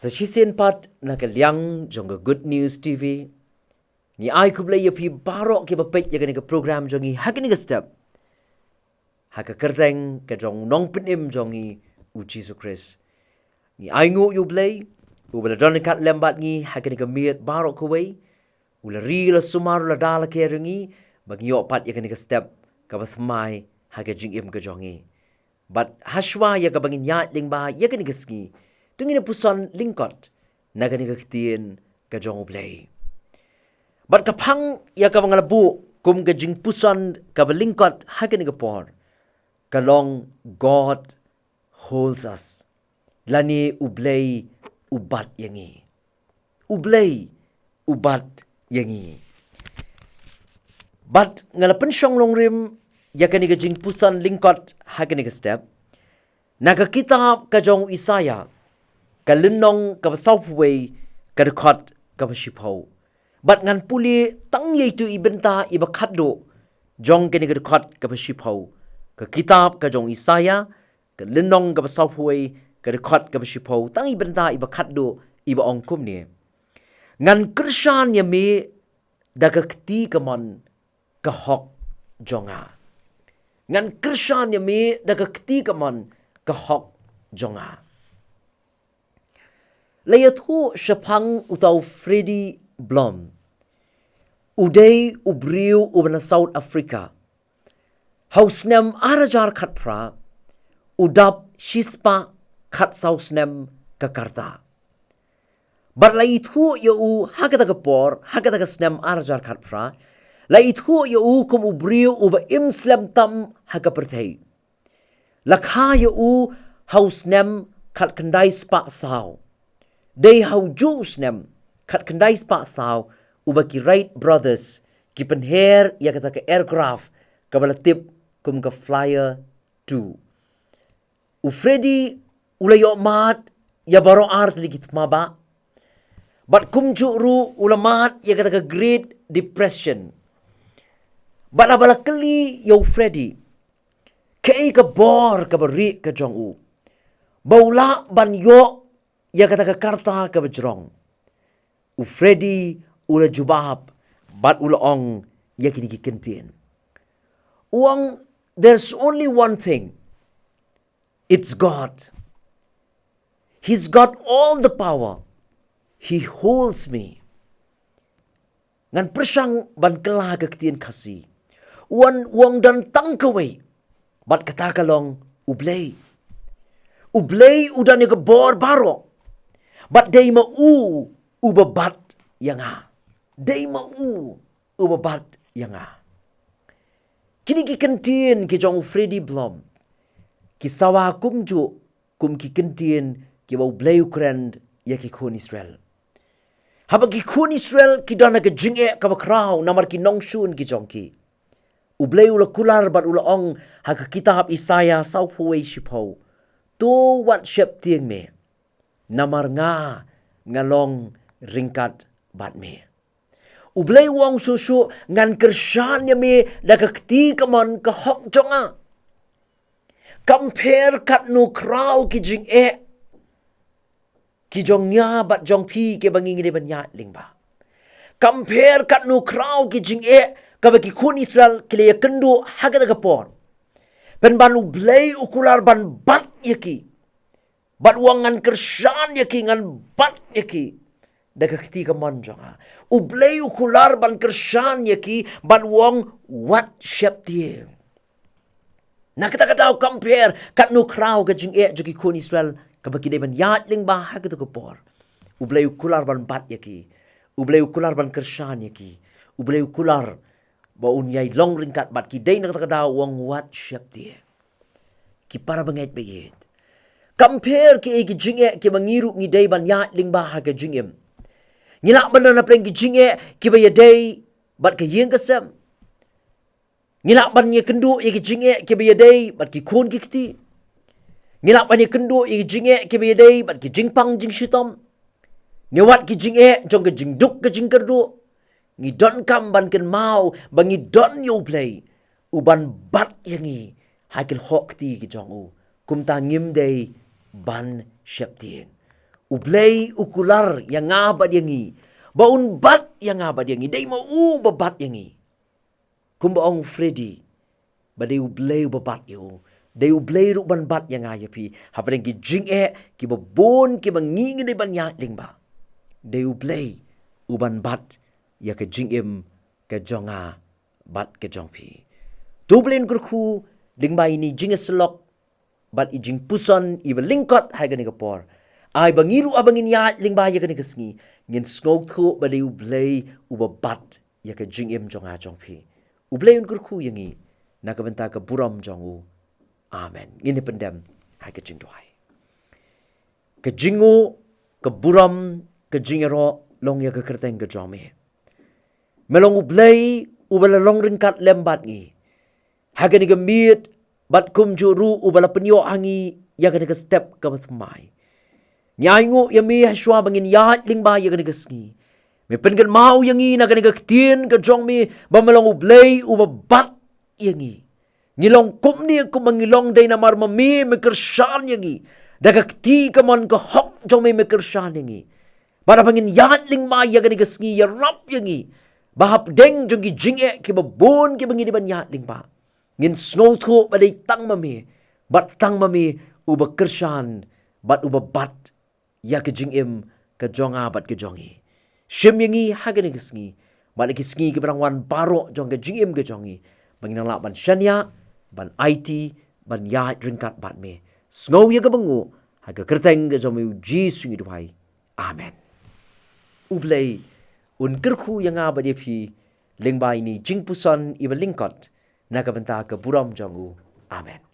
Sa chisen pat na ka liang jong ka Good News TV. Ni ai ku Blei pi barok ki bapet ya ka program jong i hakini ka step. Haka kyrteng ka jong nong penim jong i U Jisu Khrist. Ni ai ngu U Blei, u bala don kat lembat ngi hakini ka miet barok ku wei. Ula ri la sumaru la dala ke rengi bagi yo pat ya ka step ka bathmai haka jingim ka jong i. But hashwa ya ka bangin ya lingba ya ka sngi. Tungin puson lyngkot na Ka Ktien ka jong U Blei. But kapang ya ka mga labu kum ka jingpuson ka lyngkot hakin ka por. Kalong God holds us. Lani U Blei ubat yangi. U Blei ubat yangi. But ngalapan siyang longrim ya ka jingpuson lyngkot hakin ka step. Nakakitab ka jong Isaya. Ka linong ka basawpway ka rekod ka basiphaw. But ngan puli tang yaitu ibenta iba khaddo jong ka rekod ka basiphaw. Ka kitab ka jong Isaya ka linong ka basawpway ka rekod ka basiphaw tang ibenta iba khaddo iba ongkum ni. Ngan Krishan yami daga kti ka mon ka hok jonga. Ngan Krishan yami daga kti ka mon ka hok jonga. Layathu Shapang utaw Freddy Blom. Uday ubriu ubana South Africa. Hausnem arajar khatpra. Udap shispa khat sausnem kakarta. But layithu yu hakata kapor, hakata kasnem arajar khatpra. Layithu yu kum ubriu uba imslem tam hakaperthei. Lakha yu hausnem khat kandai spa saw. Day how Jews nem kat kendai spa saw uba ki Wright brothers ki penher ya kata ke aircraft ka balatip kum ka flyer 2. U Freddy ula yo mat ya baro art ligit maba. But kum ru ula mat ya kata ke Great Depression. But abala kali yo Freddy kei ka bor ka bari ka jong u. Baula ban yo ya kata ka karta ka bajrong. U Freddy ula jubab bat ula ong ya kini Ka Ktien. Uang, there's only one thing. It's God. He's got all the power. He holds me. Ngan presyang ban kala Ka Ktien kasi. Uang dan tangkaway. Bat kata kalong U Blei. U Blei udan ni ka bor baro. But day ma ubabat yanga. Day ma ubabat yanga. Kini Ka Ktien ki jong Freddy Blom. Ki sawa kumju kum Ka Ktien ki U Blei Ukraine ya ki kun Israel. Haba ki kun Israel ki dana ka jinge ka bakraw namar ki nongshun ki jong ki. U Blei ula kular bat ula ong haka kitab Isaya sawpuway shipaw. To wat shep tieng me. Namar nga ngalong ringkat bat me. U Blei wong susu ngan kershan ya me daga kti kamon ka hok jonga. Compare kat nu kraw ki jing ki jong nya bat jong pi ke bangi ngide banya lingba. Compare kat nu kraw ki jing ka bagi kun Israel kile ya kendu haga daga pon. Pen ban U Blei ukular ban bat yaki. Bat wangan kershan yaki ngan bat yaki. Daga kti ka monjonga. U Blei ukular ban kershan yaki bat wang wat shep tie. Nakata-kata compare kat nu kraw ka jing jogi kun Israel kabaki de ban yatling ba haga to por. U Blei ukular ban bat yaki. U Blei ukular ban kershan yaki. U Blei ukular ba unyai long ringkat bat ki day nakata-kata wang wat shep tie. Ki para bangait-bayit. Compare ki egi jinge ki mangiru ngi day ban ya lingba ha ka jingim. Ngilak bana na pleng ki jinge ki ba ya day bat ka yeng kasem. Ngilak ban ye kendu egi jinge ki ba ya day bat ki kun ki kti. Ngilak ban ye kendu egi jinge ki ba ya day bat ki jingpang jing shitom. Ngewat ki jinge jong ka jingduk ka jingkerdu. Ngi don kam ban ken mau bangi don U Blei. Uban bat yangi hakil hok ti ki jong u. Kum ta ngim day ban shep tieng. U Blei ukular yang ngaba diangi. Baun bat yang ngaba diangi. Dai mau babat yangi. Kumba ong Freddy. Badai U Blei babat yo. Dai U Blei ru ban bat yang ngaya pi. Hapadeng ki jing ki babon ki banging ni ban yak ling ba. Dai U Blei u ban bat ya ke jingim ke jonga bat ke jong pi. Tu blen kurku ling ba ini jingeslok bat i jingpuson i lyngkot hai gani kapor. Ai bangiru abangin ya ling ba ya gani kesngi. Ngin skog thu badai U Blei u babat ya ke jingim jonga jong pi. U Blei un kurku yangi na kabenta ke buram jong u. Amen. Ini pendam hai ke jing duai. Ke jingu ke buram ke jingero long ya ke kyrteng ke jong me. Melong U Blei u bala long ringkat lembat ngi. Hagani ke miet bat kum juru u bala penyo angi ya gani ke step ke bathmai. Nyaingu ya mi hashwa bangin ya ling ba ya gani ke sngi. Me pengen mau yangi na gani Ka Ktien ke jong mi ba melong U Blei u bat yangi. Ngilong kum ni ku mangilong day na marmami me kershan yangi. Da Ka Kti ka mon ke hok jong mi me kershan yangi. Bara bangin ya ling ba ya gani ke sngi ya rap yangi. Bahap deng jong ki jing ki babon ki bangin ban ya ling ba. Ngin snow thu badai tang mami. Bat tang mami u bekershan bat u bat ya ke jingim ke jonga bat ke jongi. Syiem yangi hagani ke sngi. Bat ki sngi ke berangwan baro jong ke jingim ke jongi. Bangin lak ban shanya, ban IT, ban ya ringkat bat me. Snow ya ke bengu, ha ke kyrteng ke jong U Jisu ngi duhai. Amen. U Blei un kerku yang ngaba dia pi ling ba ini jingpuson iwa lyngkot na kabenta ke buram jong u. Amen.